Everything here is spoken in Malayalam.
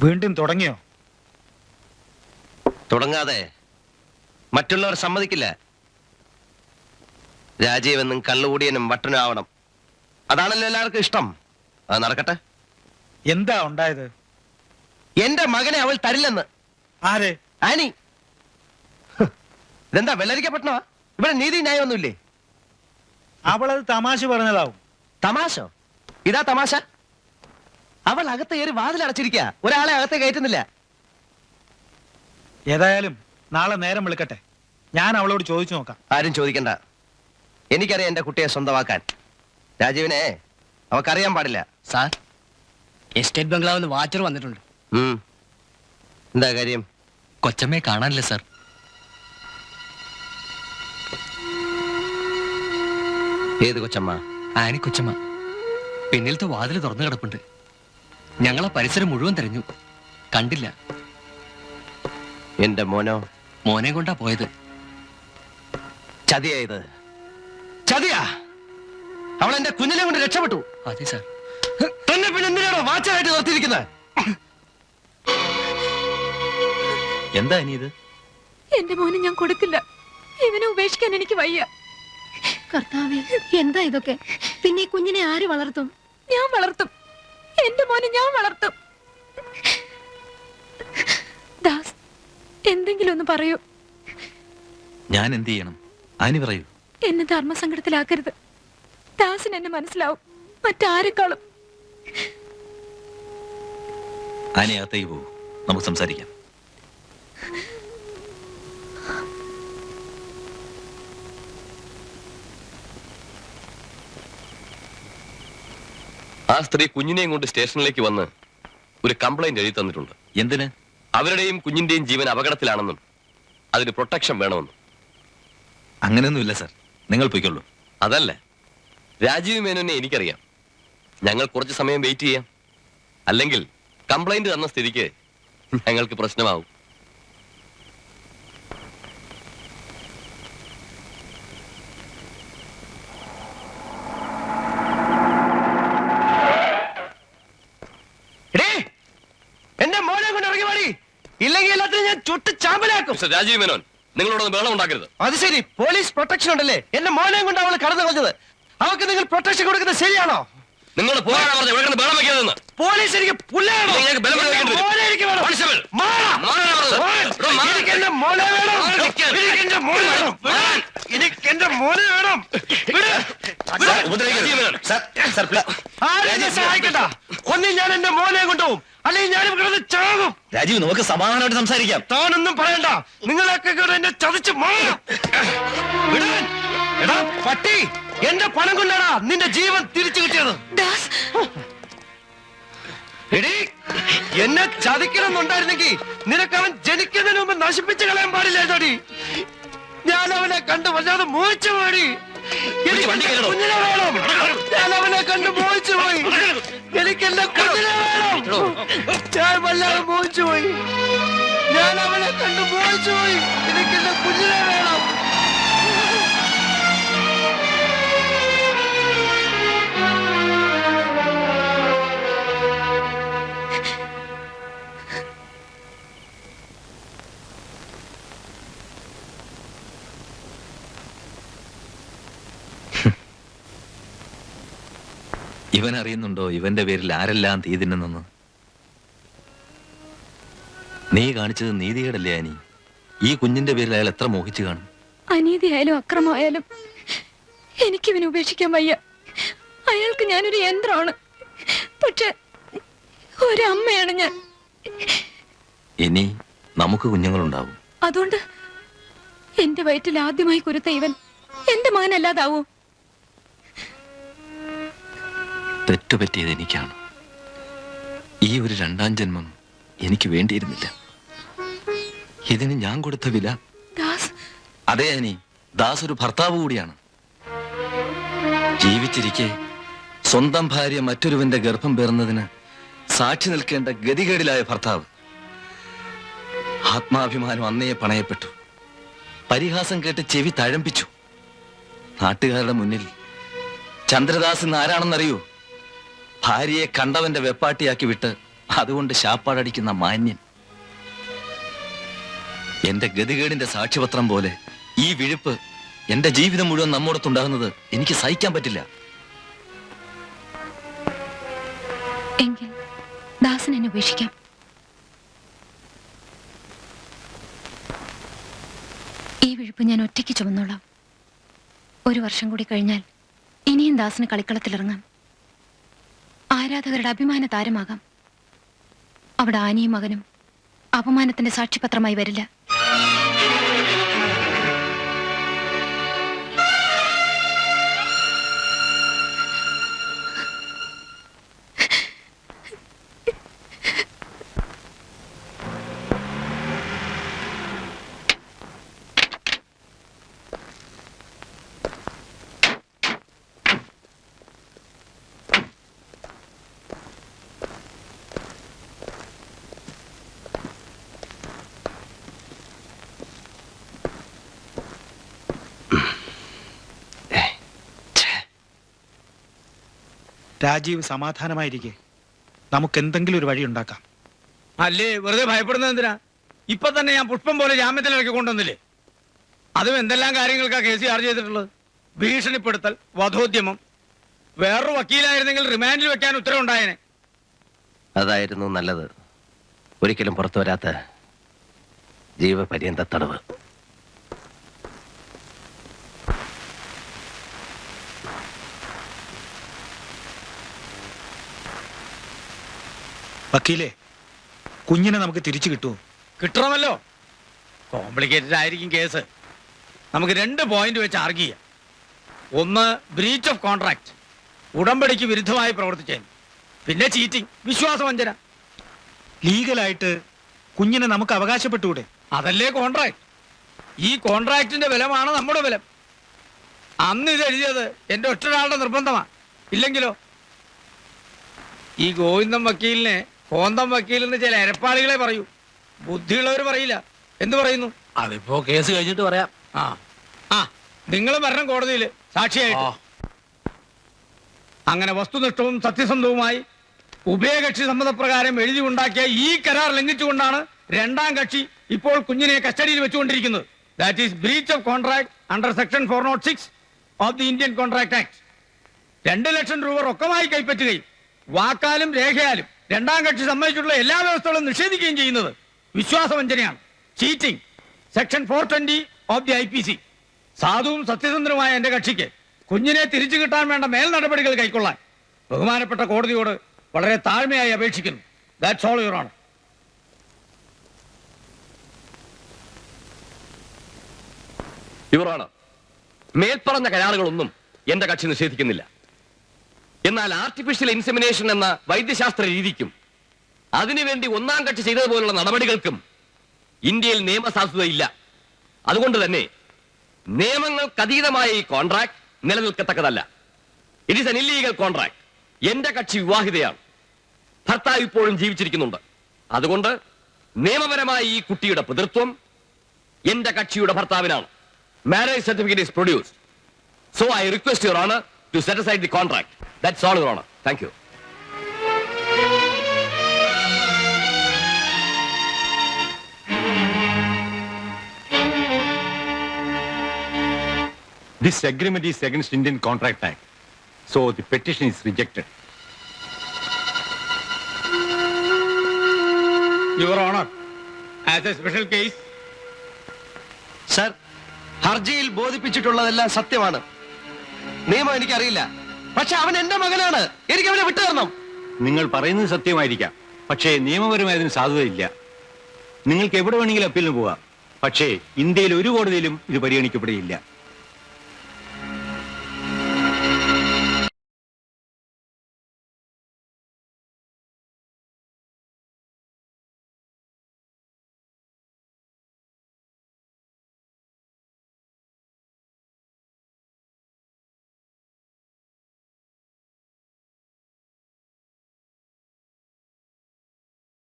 വീണ്ടും തുടങ്ങിയോ? തുടങ്ങാതെ മറ്റുള്ളവർ സമ്മതിക്കില്ല. രാജീവെന്നും കള്ളുകൂടിയനും വട്ടനും ആവണം. അതാണല്ലോ എല്ലാവർക്കും ഇഷ്ടം. അത് നടക്കട്ടെ. എന്താ ഉണ്ടായത്? എന്റെ മകനെ അവൾ തരില്ലെന്ന്. ആര്? ആനി. ഇതെന്താ വെള്ളരിക്കപ്പെട്ടണോ? ഇവിടെ നീതി ന്യായമൊന്നുമില്ലേ? അവളത് തമാശ പറഞ്ഞതാവും. തമാശ? ഇതാ തമാശ? അവൾ അകത്ത് കയറി വാതിലടച്ചിരിക്കുക, ഒരാളെ അകത്ത് കയറ്റുന്നില്ല. ഏതായാലും നാളെ നേരം വിളിക്കട്ടെ, ഞാൻ അവളോട് ചോദിച്ചു നോക്കാം. ആരും ചോദിക്കണ്ട. എനിക്കറിയാം എന്റെ കുട്ടിയെ സ്വന്തമാക്കാൻ. രാജീവിനെ അവക്കറിയാൻ പാടില്ല. സാർ, എസ്റ്റേറ്റ് ബംഗ്ലാവിന്ന് വാച്ചർ വന്നിട്ടുണ്ട്. എന്താ കാര്യം? കൊച്ചമ്മയെ കാണാനില്ല സാർ. ഏത് കൊച്ചമ്മ? ആനി കൊച്ചമ്മ. പിന്നിലത്തെ വാതിൽ തുറന്നു കിടപ്പുണ്ട്. ഞങ്ങളെ പരിസരം മുഴുവൻ തെരഞ്ഞു, കണ്ടില്ല. എന്റെ മോനോ? മോനെ കൊണ്ടാ പോയത്. ചതിയാ ഇത്, ചതിയാ. അവൾ എന്റെ കുഞ്ഞിനെ കൊണ്ട് രക്ഷപ്പെട്ടു. അതെ സാർ. തന്നെ പിന്നെ എന്തിനാണോ വാച്ചായിട്ട് നിർത്തിയിരിക്കുന്നത്? എന്താ ഇനി ഇത്? എന്റെ മോനെ ഞാൻ കൊടുക്കില്ല. ഇവനെ ഉപേക്ഷിക്കാൻ എനിക്ക് വയ്യ. കർത്താവേ, എന്താ ഇതൊക്കെ? പിന്നെ ഈ കുഞ്ഞിനെ ആര് വളർത്തും? ഞാൻ വളർത്തും. എന്റെ മോനെ ഞാൻ വളർത്തും. ദാസ്, എന്തെങ്കിലും ഒന്ന് പറയൂ. ഞാൻ എന്ത് ചെയ്യണം? ആനി പറയൂ. എന്നെ ധർമ്മസങ്കടത്തിലാക്കരുത്. ദാസിന് എന്നെ മനസ്സിലാവും, മറ്റാരെക്കാളും. ആനി അകത്തേക്ക് പോകൂ, നമുക്ക് സംസാരിക്കാം. ആ സ്ത്രീ കുഞ്ഞിനെയും കൊണ്ട് സ്റ്റേഷനിലേക്ക് വന്ന് ഒരു കംപ്ലൈന്റ് എഴുതി തന്നിട്ടുണ്ട്. എന്തിന്? അവരുടെയും കുഞ്ഞിന്റെയും ജീവൻ അപകടത്തിലാണെന്നും അതിന് പ്രൊട്ടക്ഷൻ വേണമെന്നും. അങ്ങനെയൊന്നുമില്ല സാർ, നിങ്ങൾ പോയിക്കൊള്ളൂ. അതല്ല, രാജീവ് മേനോനെ എനിക്കറിയാം. ഞങ്ങൾ കുറച്ച് സമയം വെയിറ്റ് ചെയ്യാം. അല്ലെങ്കിൽ കംപ്ലൈന്റ് തന്ന സ്ഥിതിക്ക് ഞങ്ങൾക്ക് പ്രശ്നമാവും. എന്റെ മോനെ കൊണ്ട് ഇറങ്ങി പാടി, ഇല്ലെങ്കിൽ എല്ലാത്തിനും ഞാൻ ചുട്ട് ചാമ്പലാക്കും. രാജീവ് മേനോൻ, നിങ്ങളോടൊന്ന് ബഹളം ഉണ്ടാക്കരുത്. അത് ശരി, പോലീസ് പ്രൊട്ടക്ഷൻ ഉണ്ടല്ലേ? എന്റെ മോനെ കൊണ്ട് അവൾ കടന്നു കളഞ്ഞത്. അവർക്ക് നിങ്ങൾ പ്രൊട്ടക്ഷൻ കൊടുക്കുന്നത് ശരിയാണോ? നിങ്ങൾ പോരാടാ പറഞ്ഞ ഇവിടെ കിടന്ന് ബഹളം വെക്കരുതെന്ന്. പോലീസ് എനിക്ക് പുല്ലാണ്. നിങ്ങൾക്ക് ബലം പ്രയോഗിക്കേണ്ടി വരും. മോനെ എനിക്ക് വേണം. കോൺസ്റ്റബിൾ, മാറാ. മാറാനാ പറഞ്ഞത്. മാറാ. എനിക്ക് എന്റെ മോനെ വേണം. മാറി നിൽക്കാൻ. എനിക്ക് എന്റെ മോനെ വേണം. മാറാൻ. എനിക്ക് എന്റെ മോനെ വേണം. വിട്. ആരെന്നെ സഹായിക്കണ്ട. ഒന്നി ഞാൻ എന്റെ മോനെ കൊണ്ടുപോകും, അല്ലെങ്കിൽ ഞാൻ കിടന്ന് ചാകും. രാജീവ്, നമുക്ക് സമാധാനമായിട്ട് സംസാരിക്കാം. താനൊന്നും പറയണ്ട. നിങ്ങളൊക്കെ കൂടെ എന്നെ ചതച്ച് മാറാം. വിടാൻ. എടാ പട്ടി, എന്റെ പണം കൊണ്ടാടാ നിന്റെ ജീവൻ തിരിച്ചു കിട്ടിയത്. ദാസ്, എടീ, എന്നെ ചതിക്കണമെന്നുണ്ടായിരുന്നെങ്കിൽ നിനക്ക് അവൻ ജനിക്കുന്നതിന് മുമ്പ് നശിപ്പിച്ചു കളയാൻ പാടില്ലേടി. ഞാൻ അവനെ കണ്ടു വല്ലാതെ മോഹിച്ചു പോയി. എനിക്ക് എന്റെ കുഞ്ഞിനെ വേണം. ഞാൻ അവനെ കണ്ടു മോഹിച്ചു പോയി. എനിക്ക് എന്റെ കുഞ്ഞിനെ വേണം. ഞാൻ വല്ലാതെ മോഹിച്ചു പോയി. ഞാൻ അവനെ കണ്ടു മോഹിച്ചു പോയി. എനിക്ക് എന്റെ കുഞ്ഞിനെ വേണം. ഇവൻ അറിയുന്നുണ്ടോ ഇവന്റെ പേരിൽ ആരെല്ലാം തീ തിന്നുന്നെന്ന്? നീ കാണിച്ചത് നീതികേടല്ലേ ആനി? ഈ കുഞ്ഞിന്റെ പേരിൽ അയാൾ എത്ര മോഹിച്ചു കാണും. അനീതിയായാലും അക്രമമായാലും എനിക്കിവനെ ഉപേക്ഷിക്കാൻ വയ്യ. അയാൾക്ക് ഞാനൊരു യന്ത്രമാണ്. പക്ഷെ ഒരമ്മയാണ് ഞാൻ. ഇനി നമുക്ക് കുഞ്ഞുങ്ങളുണ്ടാവും. അതുകൊണ്ട് എന്റെ വയറ്റിൽ ആദ്യമായി കുരുത്ത ഇവൻ എന്റെ മകനല്ലാതാവൂ? തെറ്റുപറ്റിയത് എനിക്കാണ്. ഈ ഒരു രണ്ടാം ജന്മം എനിക്ക് വേണ്ടിയിരുന്നില്ല. ഇതിന് ഞാൻ കൊടുത്ത വില. ദാസ്, അതെ ആനി, ദാസ് ഒരു ഭർത്താവ് കൂടിയാണ്. ജീവിച്ചിരിക്കെ സ്വന്തം ഭാര്യ മറ്റൊരുവന്റെ ഗർഭം പേർന്നതിന് സാക്ഷി നിൽക്കേണ്ട ഗതികേടിലായ ഭർത്താവ്. ആത്മാഭിമാനം അന്നേ പണയപ്പെട്ടു. പരിഹാസം കേട്ട് ചെവി തഴമ്പിച്ചു. നാട്ടുകാരുടെ മുന്നിൽ ചന്ദ്രദാസ് ഇന്ന് ആരാണെന്നറിയൂ? ഭാര്യയെ കണ്ടവന്റെ വെപ്പാട്ടിയാക്കി വിട്ട് അതുകൊണ്ട് ശാപ്പാടടിക്കുന്ന മാന്യൻ. എന്റെ ഗതികേടിന്റെ സാക്ഷ്യപത്രം പോലെ ഈ വിഴുപ്പ് എന്റെ ജീവിതം മുഴുവൻ നമ്മോടത്തുണ്ടാകുന്നത് എനിക്ക് സഹിക്കാൻ പറ്റില്ല. എങ്കിൽ ദാസൻ എന്നെ ഉപേക്ഷിക്കാം. ഈ വിഴുപ്പ് ഞാൻ ഒറ്റയ്ക്ക് ചുമന്നോളാം. 1 വർഷം കൂടി കഴിഞ്ഞാൽ ഇനിയും ദാസന് കളിക്കളത്തിലിറങ്ങാം. ആരാധകരുടെ അഭിമാന താരമാകാം. അവിടെ ആനിയും മകനും അപമാനത്തിന്റെ സാക്ഷ്യപത്രമായി വരില്ല. രാജീവ് സമാധാനമായിരിക്കെ നമുക്ക് എന്തെങ്കിലും ഒരു വഴി ഉണ്ടാക്കാം. അല്ലേ വെറുതെ ഭയപ്പെടുന്നത് എന്തിനാ? ഇപ്പൊ തന്നെ ഞാൻ പുഷ്പം പോലെ ജാമ്യത്തിലിറക്കി കൊണ്ടുവന്നില്ലേ? അതും എന്തെല്ലാം കാര്യങ്ങൾക്കാ കേസ് ചാർജ് ചെയ്തിട്ടുള്ളത്? ഭീഷണിപ്പെടുത്തൽ, വധോദ്യമം. വേറൊരു വക്കീലായിരുന്നെങ്കിൽ റിമാൻഡിൽ വെക്കാൻ ഉത്തരവുണ്ടായേനെ. അതായിരുന്നു നല്ലത്. ഒരിക്കലും പുറത്തു വരാത്ത ജീവപര്യന്ത തടവ്. വക്കീലേ, കുഞ്ഞിനെ നമുക്ക് തിരിച്ചു കിട്ടുമോ? കിട്ടണമല്ലോ. കോംപ്ലിക്കേറ്റഡ് ആയിരിക്കും കേസ്. നമുക്ക് 2 പോയിന്റ് വെച്ച് ആർഗ്യ ചെയ്യാം. ഒന്ന്, ബ്രീച്ച് ഓഫ് കോൺട്രാക്ട്, ഉടമ്പടിക്ക് വിരുദ്ധമായി പ്രവർത്തിച്ചതിന്. പിന്നെ ചീറ്റിംഗ്, വിശ്വാസവഞ്ചന. ലീഗലായിട്ട് കുഞ്ഞിനെ നമുക്ക് അവകാശപ്പെട്ടുകൂടെ? അതല്ലേ കോൺട്രാക്ട്. ഈ കോൺട്രാക്ടിന്റെ ബലമാണ് നമ്മുടെ ബലം. അന്ന് ഇത് എഴുതിയത് എന്റെ ഒറ്റൊരാളുടെ നിർബന്ധമാണ്. ഇല്ലെങ്കിലോ? ഈ ഗോവിന്ദൻ വക്കീലിനെ കോന്തം വക്കീലെന്ന് ചില എരപ്പാളികളെ പറയൂ. ബുദ്ധിയുള്ളവർ പറയില്ല. എന്ത് പറയുന്നു? അതിപ്പോ കേസ് കഴിഞ്ഞിട്ട് പറയാം. ആ നിങ്ങളും വരണം കോടതിയിൽ സാക്ഷിയായിട്ട്. അങ്ങനെ വസ്തുനിഷ്ഠവും സത്യസന്ധവുമായി ഉഭയകക്ഷി സമ്മതപ്രകാരം എഴുതി ഉണ്ടാക്കിയ ഈ കരാർ ലംഘിച്ചുകൊണ്ടാണ് 2ാം കക്ഷി ഇപ്പോൾ കുഞ്ഞിനെ കസ്റ്റഡിയിൽ വെച്ചുകൊണ്ടിരിക്കുന്നത്. That is breach of contract under section 406 of the Indian contract act. 2 ലക്ഷം രൂപ റൊക്കമായി കൈപ്പറ്റുകയും വാക്കാലും രേഖയാലും 2ാം കക്ഷി സമ്മതിച്ചിട്ടുള്ള എല്ലാ വ്യവസ്ഥകളും നിഷേധിക്കുകയും ചെയ്യുന്നത് വിശ്വാസവഞ്ചനയാണ്, cheating. Section 420 of the IPC. സാധുവും സത്യസന്ധനുമായ എന്റെ കക്ഷിക്ക് കുഞ്ഞിനെ തിരിച്ചു കിട്ടാൻ വേണ്ട മേൽ നടപടികൾ കൈക്കൊള്ളാൻ ബഹുമാനപ്പെട്ട കോടതിയോട് വളരെ താഴ്മയായി അപേക്ഷിക്കുന്നു. That's all your honour. Your honour, മേൽപ്പറഞ്ഞ കരാറുകളൊന്നും എന്റെ കക്ഷി നിഷേധിക്കുന്നില്ല. എന്നാൽ ആർട്ടിഫിഷ്യൽ ഇൻസെമിനേഷൻ എന്ന വൈദ്യശാസ്ത്ര രീതിക്കും അതിനുവേണ്ടി 1ാം കക്ഷി ചെയ്തതുപോലുള്ള നടപടികൾക്കും ഇന്ത്യയിൽ നിയമസാധുതയില്ല. അതുകൊണ്ട് തന്നെ നിയമങ്ങൾക്കതീതമായ ഈ കോൺട്രാക്ട് നിലനിൽക്കത്തക്കതല്ല. It is an illegal contract. എന്റെ കക്ഷി വിവാഹിതയാണ്. ഭർത്താവ് ഇപ്പോഴും ജീവിച്ചിരിക്കുന്നുണ്ട്. അതുകൊണ്ട് നിയമപരമായി ഈ കുട്ടിയുടെ പിതൃത്വം എന്റെ കക്ഷിയുടെ ഭർത്താവിനാണ്. Marriage certificate is produced. So I request your honour to set aside the contract. That's all, Your Honor. Thank you. This agreement is against Indian Contract Act, so the petition is rejected. Your honour, as A special case. Sir, ഹർജിയിൽ ബോധിപ്പിച്ചിട്ടുള്ളതെല്ലാം സത്യമാണ്. നിയമം എനിക്കറിയില്ല. പക്ഷെ അവൻ എന്റെ മകനാണ്. എനിക്ക് അവനെ വിട്ടുതരണം. നിങ്ങൾ പറയുന്നത് സത്യമായിരിക്കാം, പക്ഷേ നിയമപരമായി അതിന് സാധുതയില്ല. നിങ്ങൾക്ക് എവിടെ വേണമെങ്കിലും അപ്പീലിന് പോവാം. പക്ഷേ ഇന്ത്യയിൽ ഒരു കോടതിയിലും ഇത് പരിഗണിക്കപ്പെടുകയില്ല.